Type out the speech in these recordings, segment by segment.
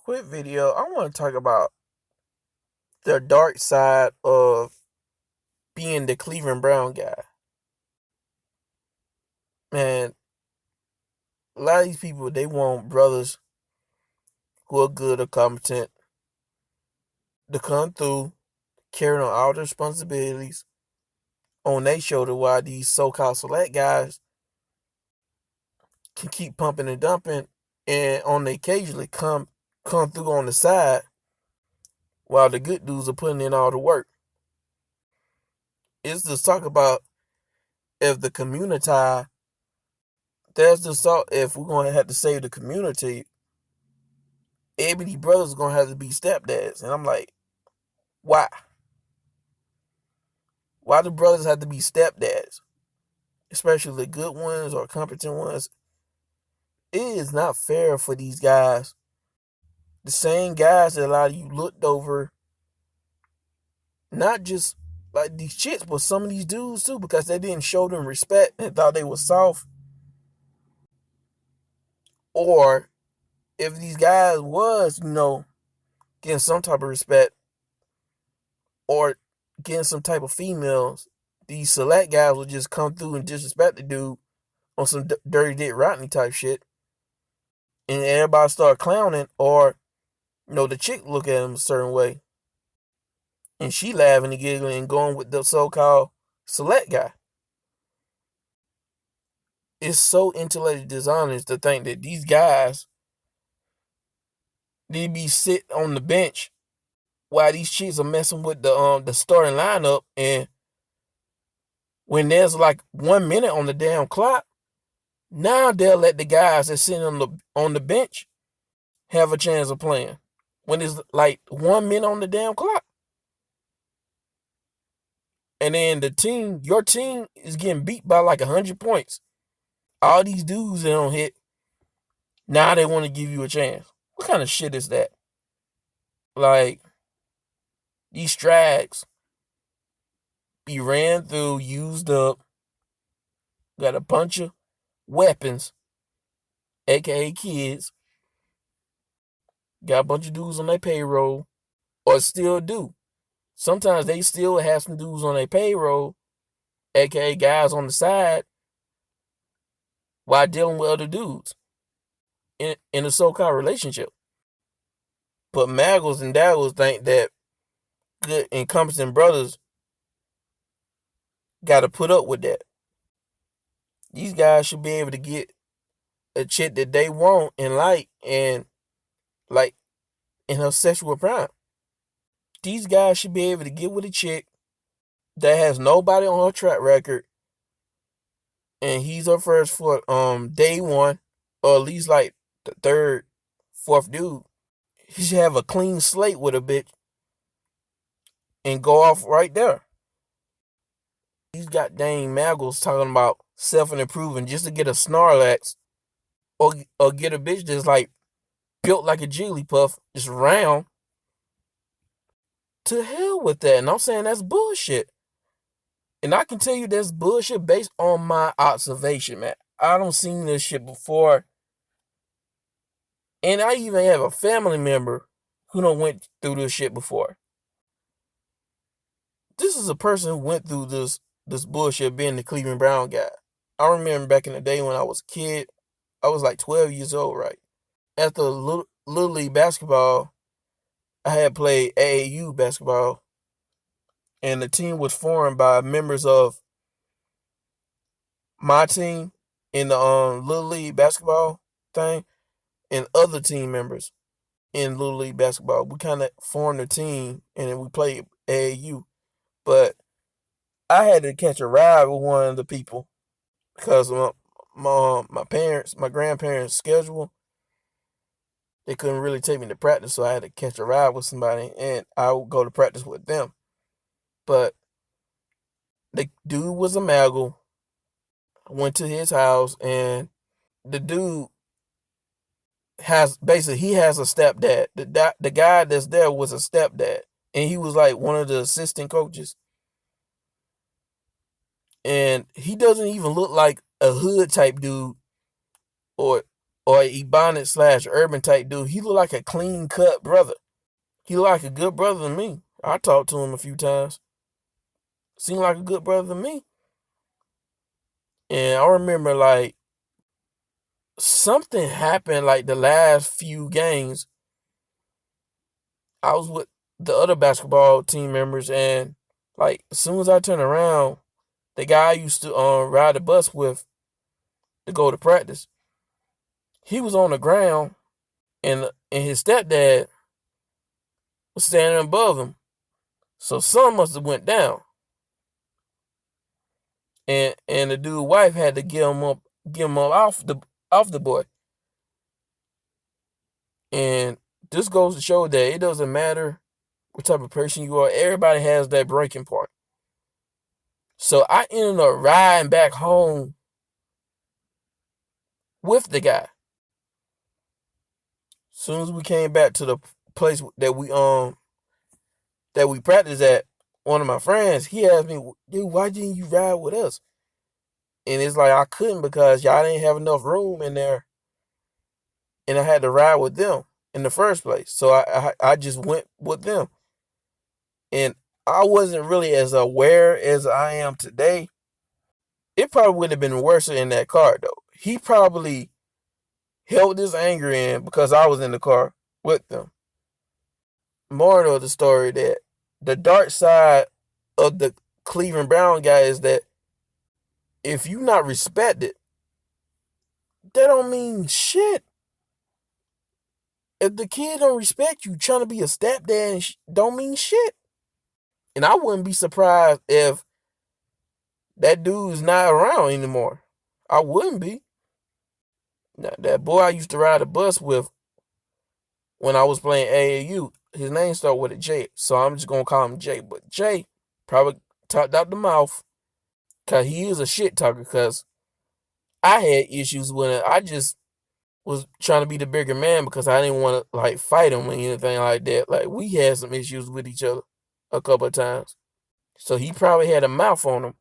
quick video, I want to talk about the dark side of being the Cleveland Brown guy. Man, a lot of these people, they want brothers who are good or competent to come through, carrying on all the responsibilities on their shoulder, while these so-called select guys can keep pumping and dumping and on occasionally come through on the side while the good dudes are putting in all the work. It's just talk about if the community, there's the salt. If we're gonna have to save the community, every brothers are gonna have to be stepdads. And I'm like, why? Why do brothers have to be stepdads? Especially the good ones or competent ones. It is not fair for these guys. The same guys that a lot of you looked over, not just like these chicks, but some of these dudes too, because they didn't show them respect and thought they were soft. Or if these guys was, getting some type of respect or getting some type of females, these select guys would just come through and disrespect the dude on some dirty Dick Rodney type shit. And everybody start clowning, or, the chick look at him a certain way. And she laughing and giggling and going with the so-called select guy. It's so intellectually dishonest to think that these guys, they be sit on the bench while these chicks are messing with the starting lineup, and when there's like 1 minute on the damn clock, now they'll let the guys that sit on the bench have a chance of playing when it's like 1 minute on the damn clock. And then your team is getting beat by like 100 points. All these dudes that don't hit, now they want to give you a chance. What kind of shit is that? Like, these strags be ran through, used up, got a bunch of weapons, aka kids, got a bunch of dudes on their payroll, or still do. Sometimes they still have some dudes on their payroll, aka guys on the side, while dealing with other dudes in a so-called relationship. But Maggles and Daggles think that good and competent brothers got to put up with that. These guys should be able to get a chick that they want and in her sexual prime. These guys should be able to get with a chick that has nobody on her track record, and he's her first for day one, or at least like the third, fourth dude. He should have a clean slate with a bitch and go off right there. These goddamn Maggles talking about self-improving just to get a Snorlax or get a bitch that's like built like a Jigglypuff, just round. To hell with that. And I'm saying that's bullshit. And I can tell you that's bullshit based on my observation, man. I don't seen this shit before. And I even have a family member who done went through this shit before. This is a person who went through this bullshit being the Cleveland Brown guy. I remember back in the day when I was a kid, I was like 12 years old, right? After Little League basketball, I had played AAU basketball, and the team was formed by members of my team in the Little League basketball thing and other team members in Little League basketball. We kind of formed a team, and then we played AAU. But I had to catch a ride with one of the people because of my grandparents' schedule. They couldn't really take me to practice, so I had to catch a ride with somebody, and I would go to practice with them. But the dude was a Maggle. I went to his house, and the dude has a stepdad. The guy that's there was a stepdad, and he was like one of the assistant coaches. And he doesn't even look like a hood type dude or or Ebonics / Urban type dude. He look like a clean cut brother. He look like a good brother to me. I talked to him a few times. Seemed like a good brother to me. And I remember like something happened like the last few games. I was with the other basketball team members, and like as soon as I turned around, the guy I used to ride the bus with to go to practice, he was on the ground, and his stepdad was standing above him. So something must have went down, and the dude's wife had to get him up off the boy. And this goes to show that it doesn't matter what type of person you are. Everybody has that breaking point. So I ended up riding back home with the guy. As soon as we came back to the place that we practiced at, one of my friends, he asked me, dude, why didn't you ride with us? And it's like I couldn't because y'all didn't have enough room in there, and I had to ride with them in the first place. So I just went with them. And I wasn't really as aware as I am today. It probably would have been worse in that car, though. He probably held his anger in because I was in the car with them. Moral of the story, that the dark side of the Cleveland Brown guy is that if you not respected, that don't mean shit. If the kid don't respect you, trying to be a stepdad don't mean shit. And I wouldn't be surprised if that dude's not around anymore. I wouldn't be. Now, that boy I used to ride the bus with when I was playing AAU, his name started with a J, so I'm just going to call him Jay. But Jay probably talked out the mouth because he is a shit talker, because I had issues with it. I just was trying to be the bigger man because I didn't want to like fight him or anything like that. Like, we had some issues with each other a couple of times. So he probably had a mouth on him.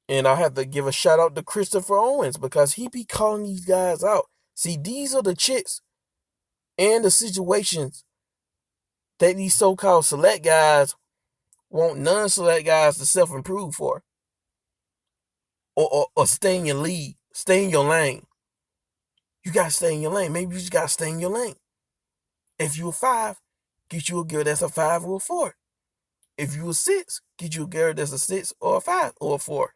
And I have to give a shout out to Christopher Owens because he be calling these guys out. See, these are the chicks and the situations that these so-called select guys want non-select guys to self-improve for. Or stay in your league. Stay in your lane. You got to stay in your lane. Maybe you just got to stay in your lane. If you a 5, get you a girl that's a 5 or a 4. If you a 6, get you a girl that's a 6 or a 5 or a 4.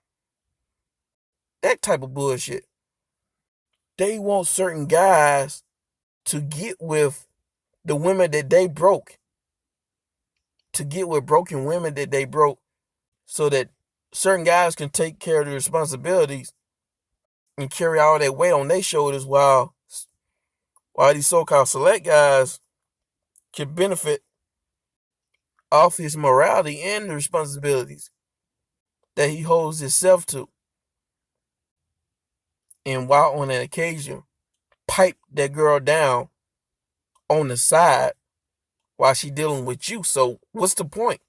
That type of bullshit. They want certain guys to get with the women that they broke. To get with broken women that they broke, so that certain guys can take care of the responsibilities and carry all that weight on their shoulders, while these so-called select guys can benefit off his morality and the responsibilities that he holds himself to. And while on an occasion, pipe that girl down on the side while she dealing with you. So what's the point?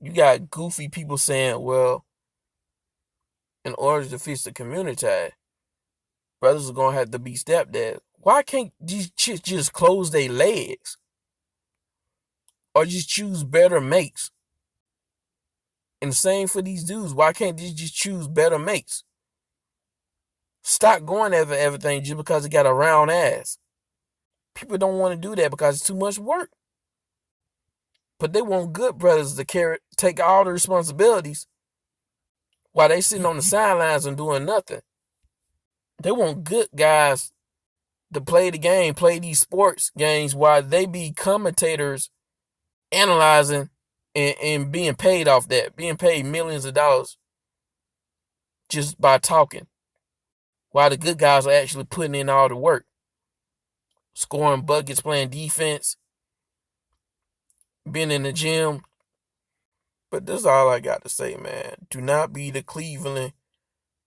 You got goofy people saying, well, in order to fix the community, brothers are going to have to be stepdads. Why can't these chicks just close their legs? Or just choose better mates? And the same for these dudes. Why can't they just choose better mates? Stop going after everything just because it got a round ass. People don't want to do that because it's too much work. But they want good brothers to take all the responsibilities while they sitting on the sidelines and doing nothing. They want good guys to play the game, play these sports games while they be commentators, analyzing and being paid off that, being paid millions of dollars just by talking, while the good guys are actually putting in all the work, scoring buckets, playing defense, being in the gym. But that's all I got to say, man. Do not be the Cleveland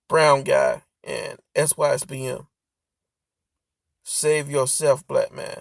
Brown guy and SYSBM. Save yourself, black man.